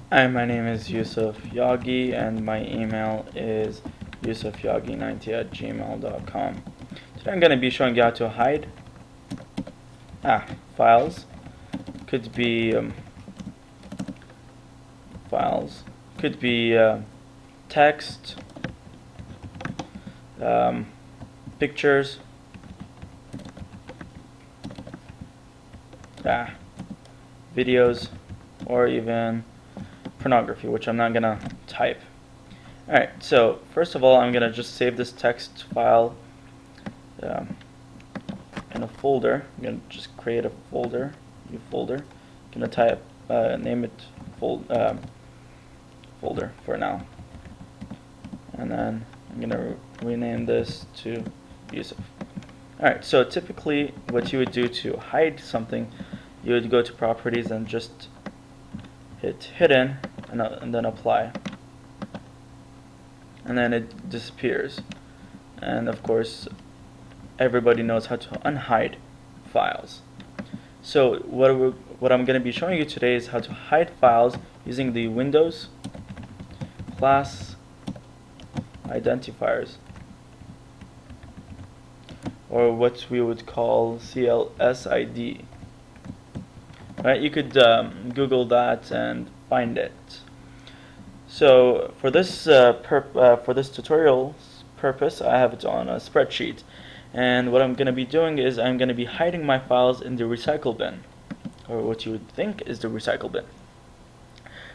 Hi, my name is Yusuf Yagi and my email is yusufyagi90@gmail.com. Today I'm going to be showing you how to hide files. Could be files, could be text, pictures, videos, or even pornography, which I'm not gonna type. Alright, so first of all, I'm gonna just save this text file in a folder. I'm gonna just create a folder, new folder. I'm gonna type, name it folder for now, and then I'm gonna rename this to Yusuf. Alright, so typically what you would do to hide something, you would go to properties and just hit hidden and then apply, and then it disappears. And of course everybody knows how to unhide files. So what I'm going to be showing you today is how to hide files using the Windows class identifiers, or what we would call CLSID. Right, you could Google that and find it. So for this tutorial's purpose, I have it on a spreadsheet, and what I'm going to be doing is I'm going to be hiding my files in the recycle bin, or what you would think is the recycle bin.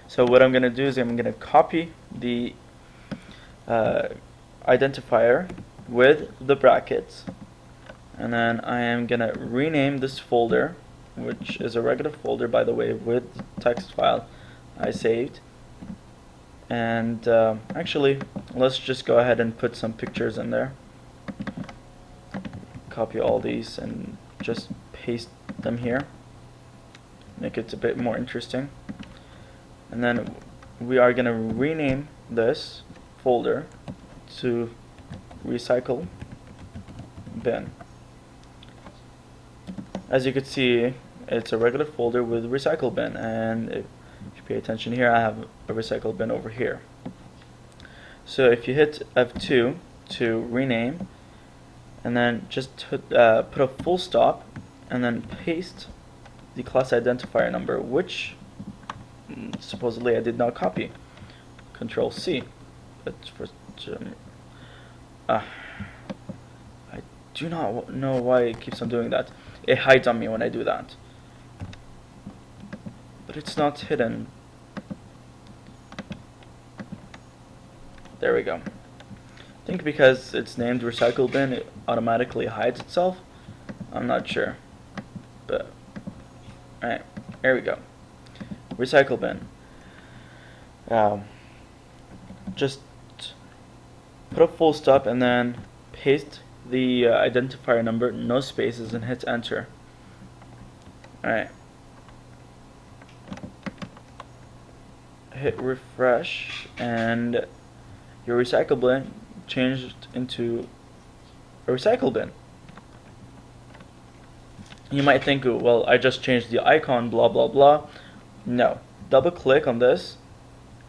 So what I'm going to do is I'm going to copy the identifier with the brackets, and then I am going to rename this folder, which is a regular folder, by the way, with the text file I saved. And actually, let's just go ahead and put some pictures in there. Copy all these and just paste them here. Make it a bit more interesting. And then we are going to rename this folder to recycle bin. As you can see, it's a regular folder with recycle bin, and if you pay attention here, I have a recycle bin over here. So if you hit F2 to rename, and then just put a full stop, and then paste the class identifier number, which supposedly I did not copy. Control C. But for I do not know why it keeps on doing that. It hides on me when I do that. But it's not hidden. There we go. I think because it's named recycle bin, it automatically hides itself. I'm not sure. But alright, there we go. Recycle bin. Just put a full stop and then paste the identifier number, no spaces, and hit enter. Alright. Hit refresh, and your recycle bin changed into a recycle bin. You might think, well, I just changed the icon, blah blah blah. No. Double click on this,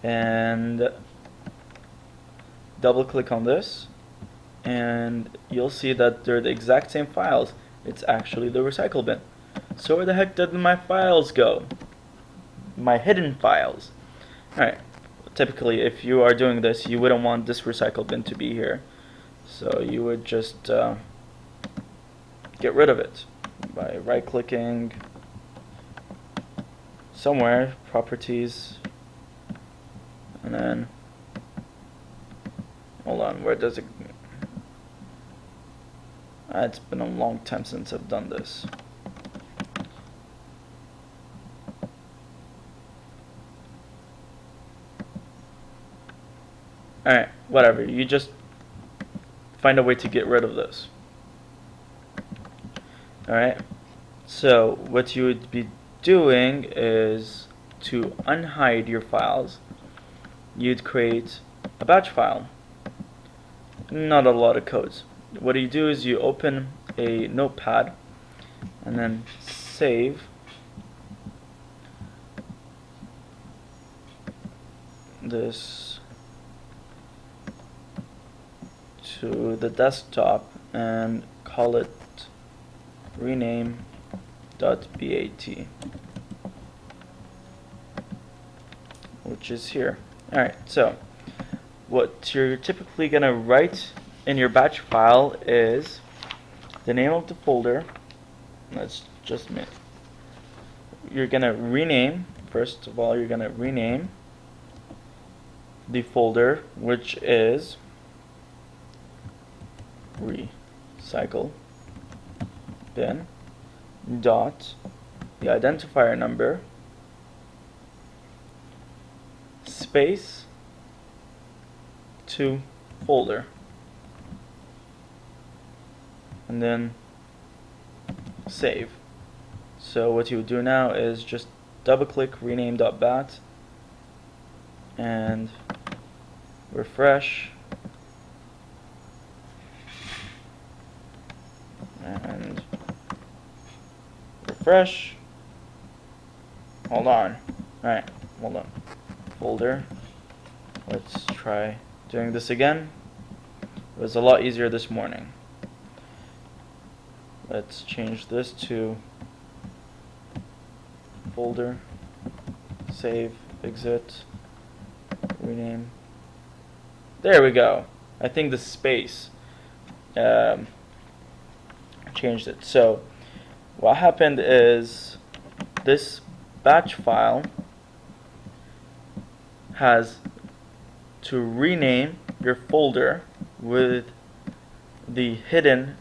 and double click on this, and you'll see that they're the exact same files. It's actually the recycle bin. So where the heck did my files go? My hidden files. Alright, typically if you are doing this, you wouldn't want this recycle bin to be here. So you would just get rid of it by right clicking somewhere, properties, and then, hold on, where does it, it's been a long time since I've done this. Alright, whatever, you just find a way to get rid of this. Alright, so what you would be doing is, to unhide your files, you'd create a batch file. Not a lot of codes. What you do is you open a notepad and then save this to the desktop and call it rename.bat, which is here. Alright, so what you're typically going to write in your batch file is the name of the folder. Let's just make, you're going to rename, first of all, you're going to rename the folder, which is recycle bin dot the identifier number space to folder, and then save. So what you would do now is just double click rename.bat and refresh, and refresh. Hold on. Alright, hold on. Folder. Let's try doing this again. It was a lot easier this morning. Let's change this to folder, save, exit, rename. There we go. I think the space changed it. So what happened is this batch file has to rename your folder with the hidden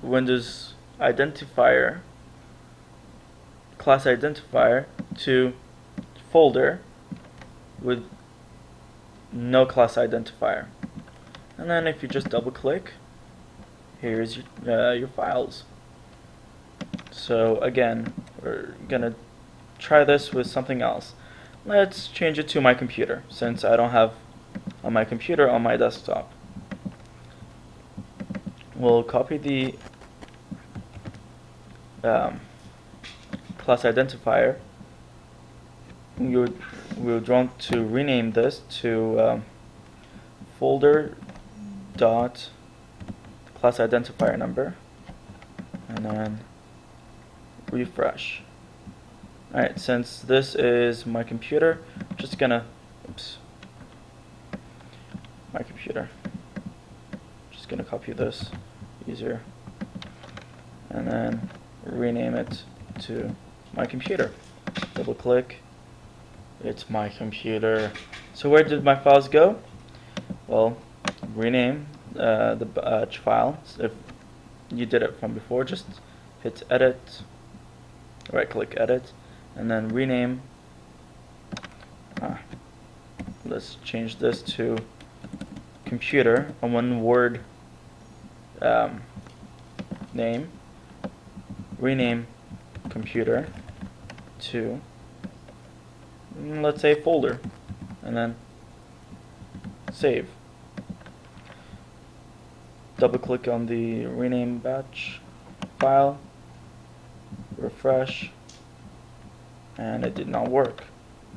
Windows identifier, class identifier, to folder with no class identifier. And then if you just double click, here's your files. So again, we're gonna try this with something else. Let's change it to my computer, since I don't have on my computer on my desktop. We'll copy the class identifier. We would want to rename this to folder dot class identifier number, and then refresh. Alright, since this is my computer, I'm just gonna, my computer. Just gonna copy this, easier, and then rename it to my computer. Double click, it's my computer. So where did my files go? Well, rename the batch file. If you did it from before, just hit edit, right click edit, and then rename. Let's change this to computer, a one word name. Rename computer to, let's say, folder, and then save. Double click on the rename batch file, refresh, and it did not work.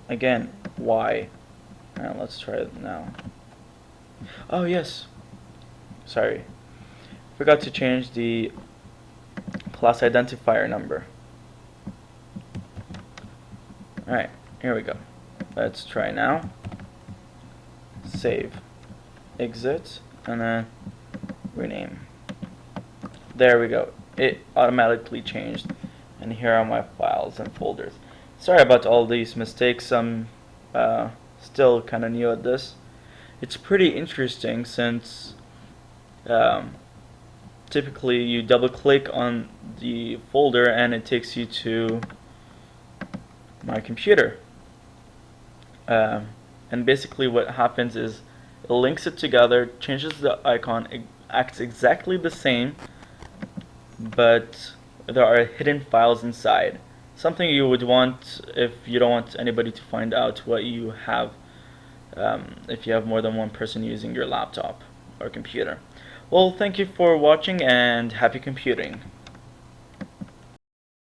Again, why? Alright, let's try it now. Oh yes, sorry, forgot to change the class identifier number. Alright, here we go. Let's try now. Save, exit, and then rename. There we go. It automatically changed, and here are my files and folders. Sorry about all these mistakes. I'm still kind of new at this. It's pretty interesting since typically you double click on the folder and it takes you to my computer, and basically what happens is it links it together, changes the icon, it acts exactly the same, but there are hidden files inside. Something you would want if you don't want anybody to find out what you have, if you have more than one person using your laptop or computer. Well, thank you for watching, and happy computing.